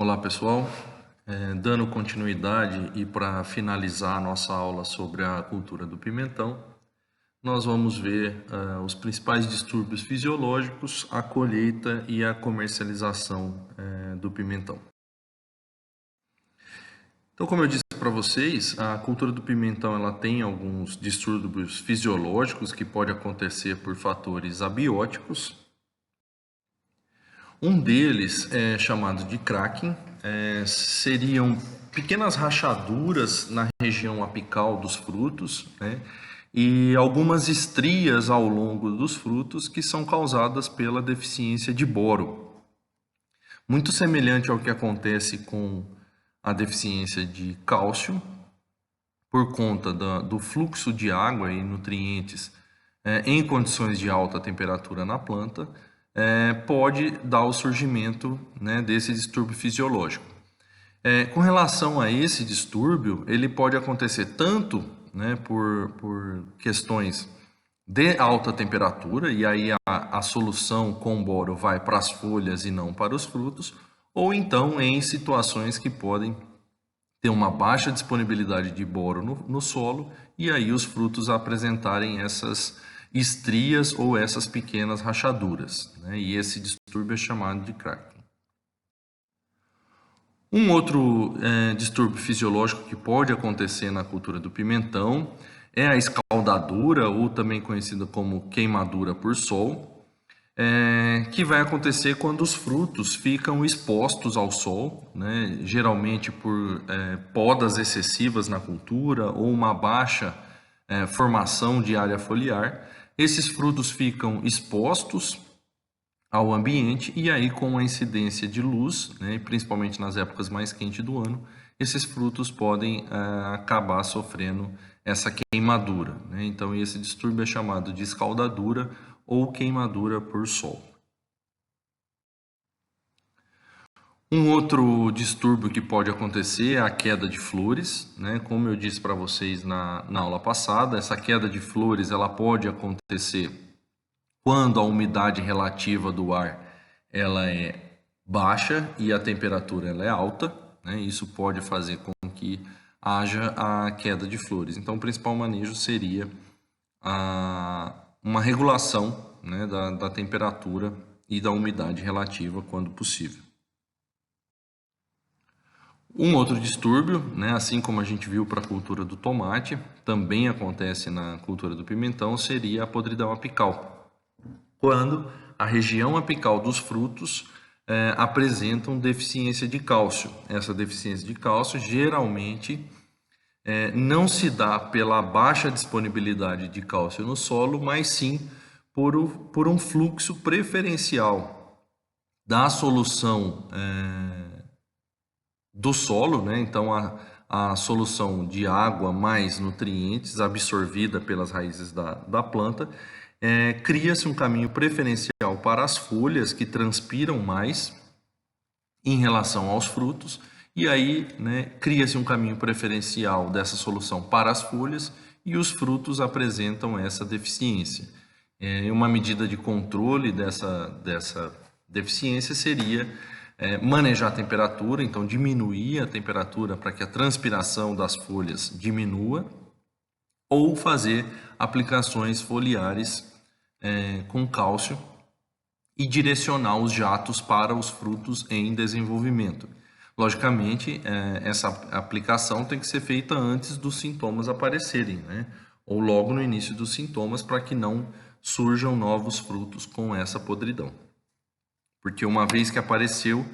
Olá pessoal, dando continuidade e para finalizar a nossa aula sobre a cultura do pimentão, nós vamos ver os principais distúrbios fisiológicos, a colheita e a comercialização do pimentão. Então, como eu disse para vocês, a cultura do pimentão ela tem alguns distúrbios fisiológicos que pode acontecer por fatores abióticos. Um deles é chamado de cracking, seriam pequenas rachaduras na região apical dos frutos, né, e algumas estrias ao longo dos frutos que são causadas pela deficiência de boro. Muito semelhante ao que acontece com a deficiência de cálcio, por conta do fluxo de água e nutrientes em condições de alta temperatura na planta, pode dar o surgimento, né, desse distúrbio fisiológico. Com relação a esse distúrbio, ele pode acontecer tanto, né, por questões de alta temperatura, e aí a solução com boro vai para as folhas e não para os frutos, ou então em situações que podem ter uma baixa disponibilidade de boro no solo, e aí os frutos apresentarem essas estrias ou essas pequenas rachaduras, né? E esse distúrbio é chamado de cracking. Um outro distúrbio fisiológico que pode acontecer na cultura do pimentão é a escaldadura, ou também conhecida como queimadura por sol, que vai acontecer quando os frutos ficam expostos ao sol, né, geralmente por podas excessivas na cultura ou uma baixa formação de área foliar. Esses frutos ficam expostos ao ambiente e aí com a incidência de luz, né, principalmente nas épocas mais quentes do ano, esses frutos podem acabar sofrendo essa queimadura, né? Então esse distúrbio é chamado de escaldadura ou queimadura por sol. Um outro distúrbio que pode acontecer é a queda de flores, né? Como eu disse para vocês na aula passada, essa queda de flores ela pode acontecer quando a umidade relativa do ar ela é baixa e a temperatura ela é alta, né? Isso pode fazer com que haja a queda de flores. Então, o principal manejo seria uma regulação, né, da temperatura e da umidade relativa quando possível. Um outro distúrbio, né, assim como a gente viu para a cultura do tomate, também acontece na cultura do pimentão, seria a podridão apical, quando a região apical dos frutos apresentam deficiência de cálcio. Essa deficiência de cálcio geralmente não se dá pela baixa disponibilidade de cálcio no solo, mas sim por um fluxo preferencial da solução do solo, né? Então a solução de água mais nutrientes absorvida pelas raízes da planta, cria-se um caminho preferencial para as folhas que transpiram mais em relação aos frutos, e aí, né, cria-se um caminho preferencial dessa solução para as folhas e os frutos apresentam essa deficiência. Uma medida de controle dessa deficiência seria manejar a temperatura, então diminuir a temperatura para que a transpiração das folhas diminua, ou fazer aplicações foliares com cálcio e direcionar os jatos para os frutos em desenvolvimento. Logicamente, essa aplicação tem que ser feita antes dos sintomas aparecerem, né? Ou logo no início dos sintomas, para que não surjam novos frutos com essa podridão. Porque uma vez que apareceu,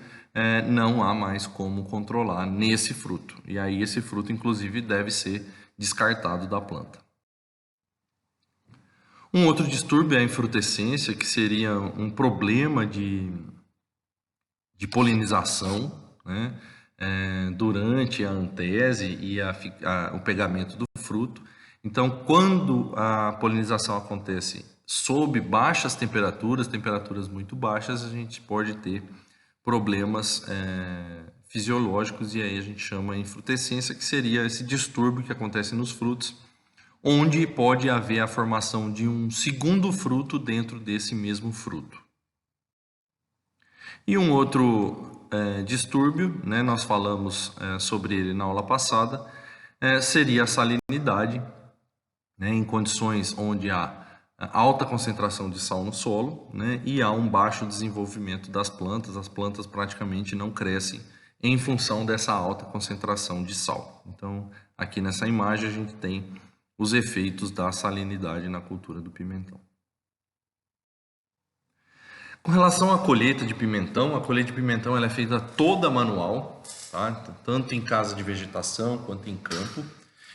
não há mais como controlar nesse fruto. E aí esse fruto, inclusive, deve ser descartado da planta. Um outro distúrbio é a infrutescência, que seria um problema de polinização, né, durante a antese e o pegamento do fruto. Então, quando a polinização acontece sob baixas temperaturas muito baixas, a gente pode ter problemas fisiológicos, e aí a gente chama a infrutescência, que seria esse distúrbio que acontece nos frutos, onde pode haver a formação de um segundo fruto dentro desse mesmo fruto. E um outro distúrbio, né, nós falamos sobre ele na aula passada, seria a salinidade, né, em condições onde há alta concentração de sal no solo, né, e há um baixo desenvolvimento das plantas, as plantas praticamente não crescem em função dessa alta concentração de sal. Então, aqui nessa imagem a gente tem os efeitos da salinidade na cultura do pimentão. Com relação à colheita de pimentão, a colheita de pimentão ela é feita toda manual, tá? Tanto em casa de vegetação quanto em campo.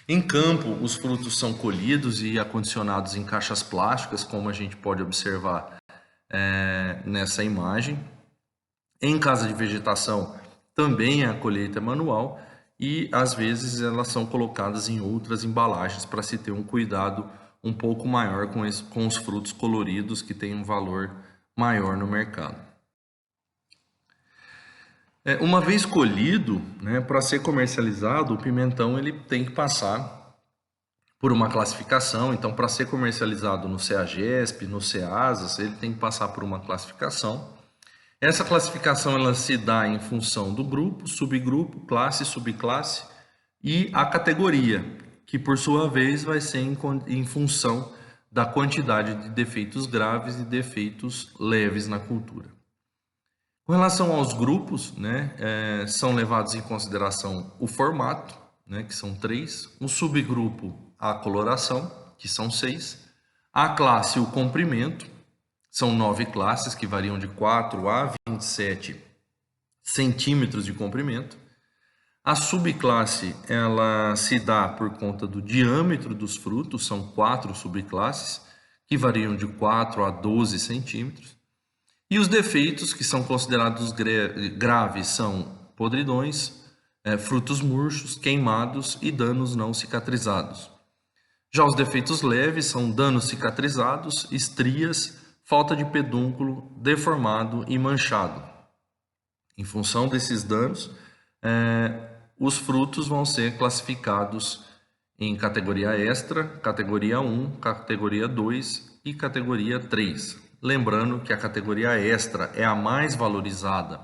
Em campo, os frutos são colhidos e acondicionados em caixas plásticas, como a gente pode observar nessa imagem. Em casa de vegetação, também a colheita é manual e, às vezes, elas são colocadas em outras embalagens para se ter um cuidado um pouco maior com os frutos coloridos que têm um valor maior no mercado. Uma vez colhido, né, para ser comercializado, o pimentão ele tem que passar por uma classificação. Então, para ser comercializado no CEAGESP, no CEASAS, ele tem que passar por uma classificação. Essa classificação ela se dá em função do grupo, subgrupo, classe, subclasse e a categoria, que por sua vez vai ser em função da quantidade de defeitos graves e defeitos leves na cultura. Com relação aos grupos, né, são levados em consideração o formato, né, que são 3, o subgrupo, a coloração, que são 6, a classe, o comprimento, são 9 classes que variam de 4 a 27 centímetros de comprimento. A subclasse ela se dá por conta do diâmetro dos frutos, são 4 subclasses que variam de 4 a 12 centímetros. E os defeitos que são considerados graves são podridões, frutos murchos, queimados e danos não cicatrizados. Já os defeitos leves são danos cicatrizados, estrias, falta de pedúnculo, deformado e manchado. Em função desses danos, os frutos vão ser classificados em categoria extra, categoria 1, categoria 2 e categoria 3. Lembrando que a categoria extra é a mais valorizada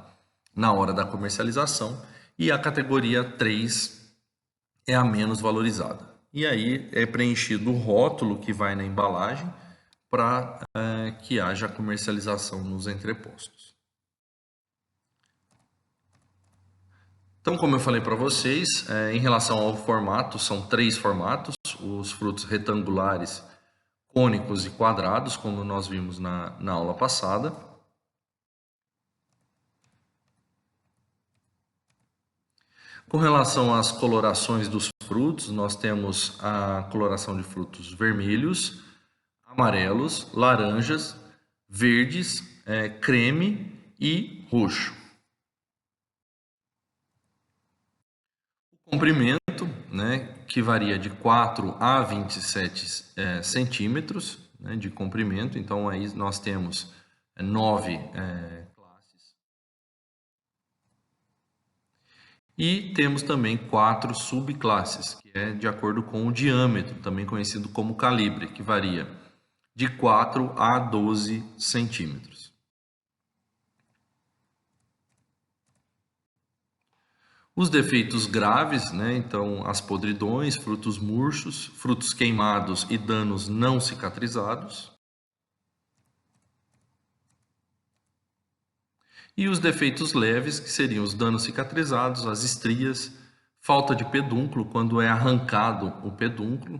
na hora da comercialização e a categoria 3 é a menos valorizada. E aí é preenchido o rótulo que vai na embalagem para que haja comercialização nos entrepostos. Então, como eu falei para vocês, em relação ao formato, são 3 formatos, os frutos retangulares, cônicos e quadrados, como nós vimos na aula passada. Com relação às colorações dos frutos, nós temos a coloração de frutos vermelhos, amarelos, laranjas, verdes, creme e roxo. O comprimento, né, que varia de 4 a 27 centímetros, né, de comprimento. Então, aí nós temos 9 classes. E temos também 4 subclasses, que é de acordo com o diâmetro, também conhecido como calibre, que varia de 4 a 12 centímetros. Os defeitos graves, né? Então as podridões, frutos murchos, frutos queimados e danos não cicatrizados. E os defeitos leves, que seriam os danos cicatrizados, as estrias, falta de pedúnculo, quando é arrancado o pedúnculo,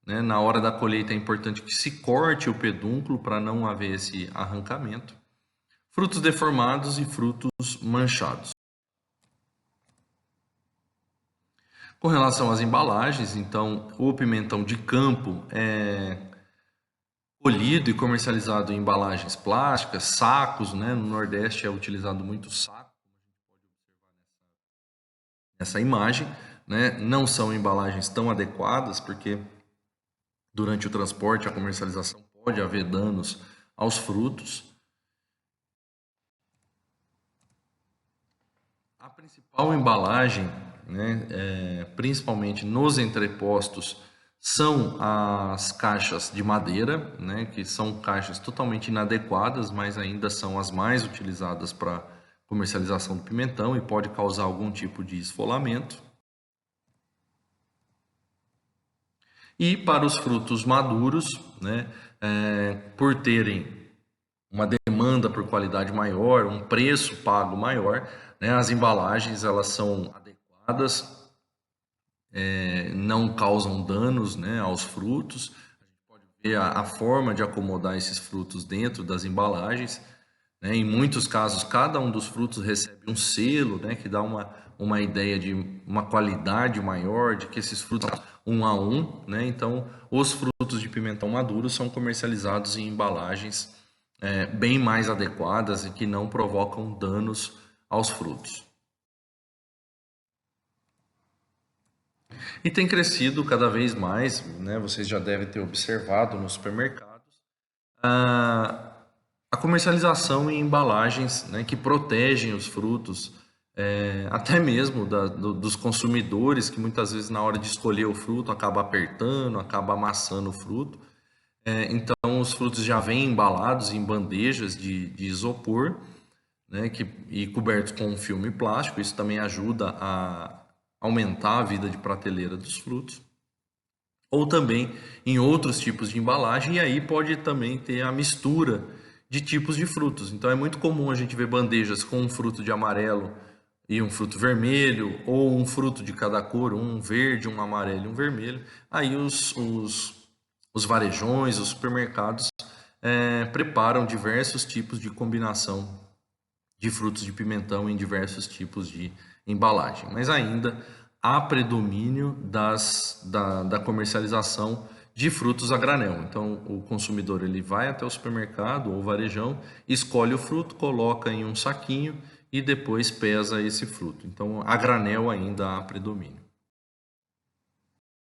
né? Na hora da colheita é importante que se corte o pedúnculo para não haver esse arrancamento. Frutos deformados e frutos manchados. Com relação às embalagens, então, o pimentão de campo é colhido e comercializado em embalagens plásticas, sacos, né? No Nordeste é utilizado muito saco, como a gente pode observar nessa imagem, né? Não são embalagens tão adequadas, porque durante o transporte, a comercialização, pode haver danos aos frutos. A principal embalagem, né, principalmente nos entrepostos, são as caixas de madeira, né, que são caixas totalmente inadequadas, mas ainda são as mais utilizadas para comercialização do pimentão e pode causar algum tipo de esfolamento. E para os frutos maduros, né, por terem uma demanda por qualidade maior, um preço pago maior, né, as embalagens elas são adequadas, não causam danos, né, aos frutos. A gente pode ver a forma de acomodar esses frutos dentro das embalagens, né. Em muitos casos, cada um dos frutos recebe um selo, né, que dá uma ideia de uma qualidade maior, de que esses frutos são um a um, né. Então, os frutos de pimentão maduros são comercializados em embalagens bem mais adequadas e que não provocam danos aos frutos. E tem crescido cada vez mais, né? Vocês já devem ter observado nos supermercados, a comercialização em embalagens, né, que protegem os frutos, até mesmo dos consumidores, que muitas vezes na hora de escolher o fruto acaba apertando, acaba amassando o fruto. Então os frutos já vêm embalados em bandejas de isopor, né, e cobertos com um filme plástico. Isso também ajuda a aumentar a vida de prateleira dos frutos. Ou também em outros tipos de embalagem, e aí pode também ter a mistura de tipos de frutos. Então é muito comum a gente ver bandejas com um fruto de amarelo e um fruto vermelho, ou um fruto de cada cor, um verde, um amarelo e um vermelho. Aí os varejões, os supermercados preparam diversos tipos de combinação de frutos de pimentão em diversos tipos de embalagem, mas ainda há predomínio da comercialização de frutos a granel. Então, o consumidor ele vai até o supermercado ou varejão, escolhe o fruto, coloca em um saquinho e depois pesa esse fruto. Então, a granel ainda há predomínio.